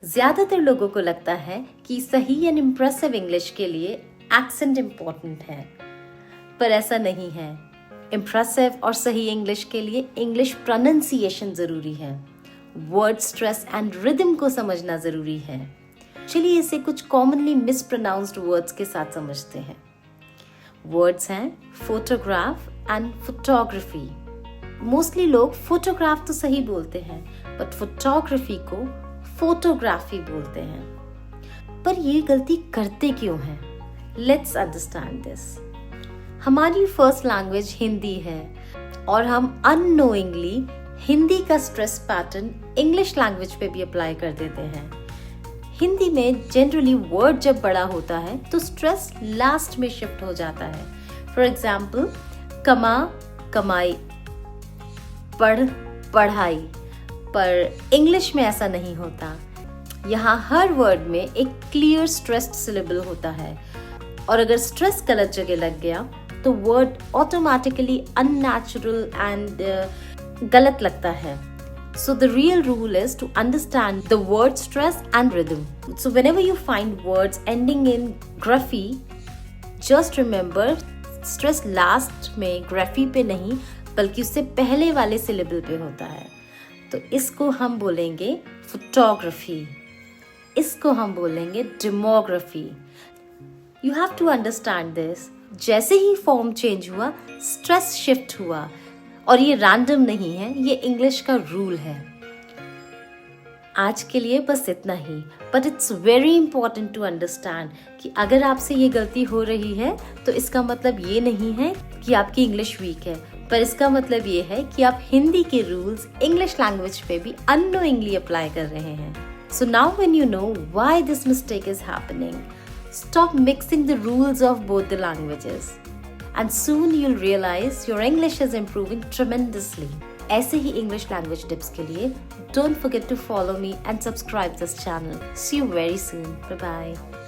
ज्यादातर लोगों को लगता है कि सही एंड इम्प्रेसिव इंग्लिश के लिए एक्सेंट इम्पोर्टेंट है, पर ऐसा नहीं है। इम्प्रेसिव और सही इंग्लिश के लिए इंग्लिश प्रोनाउंसिएशन जरूरी है, वर्ड स्ट्रेस एंड रिदम को समझना जरूरी है। चलिए इसे कुछ कॉमनली मिसप्रोनाउंस्ड वर्ड्स के साथ समझते हैं। वर्ड्स हैं फोटोग्राफ एंड फोटोग्राफी। मोस्टली लोग फोटोग्राफ तो सही बोलते हैं, बट फोटोग्राफी को फोटोग्राफी बोलते हैं। पर ये गलती करते क्यों हैं? Let's understand this. हमारी फर्स्ट लैंग्वेज हिंदी है और हम अननोइंगली हिंदी का स्ट्रेस पैटर्न इंग्लिश लैंग्वेज पे भी अप्लाई कर देते हैं। हिंदी में जनरली वर्ड जब बड़ा होता है तो स्ट्रेस लास्ट में शिफ्ट हो जाता है। फॉर एग्जाम्पल, कमा कमाई, पढ़ पढ़ाई। पर इंग्लिश में ऐसा नहीं होता। यहाँ हर वर्ड में एक क्लियर स्ट्रेस्ड सिलेबल होता है, और अगर स्ट्रेस गलत जगह लग गया तो वर्ड ऑटोमेटिकली अननेचुरल एंड गलत लगता है। So the real rule is to understand the word stress and rhythm. So whenever you find words ending in graphy, just remember stress last में graphy पे नहीं बल्कि उससे पहले वाले syllable पे होता है। तो इसको हम बोलेंगे फोटोग्राफी, इसको हम बोलेंगे demography. You have to understand this. जैसे ही फॉर्म चेंज हुआ, स्ट्रेस शिफ्ट हुआ, और ये रैंडम नहीं है, ये इंग्लिश का रूल है। आज के लिए बस इतना ही, but it's very important to understand कि अगर आपसे ये गलती हो रही है तो इसका मतलब ये नहीं है कि आपकी इंग्लिश वीक है, पर इसका मतलब ये है कि आप हिंदी के रूल्स इंग्लिश लैंग्वेज पे भी अननोइंगली अप्लाई कर रहे हैं। So now when you know why this mistake is happening, stop mixing the rules of both the languages, and soon you'll realize your English is improving tremendously. ऐसे ही English language tips के लिए don't forget to follow me and subscribe this channel. See you very soon. Bye bye.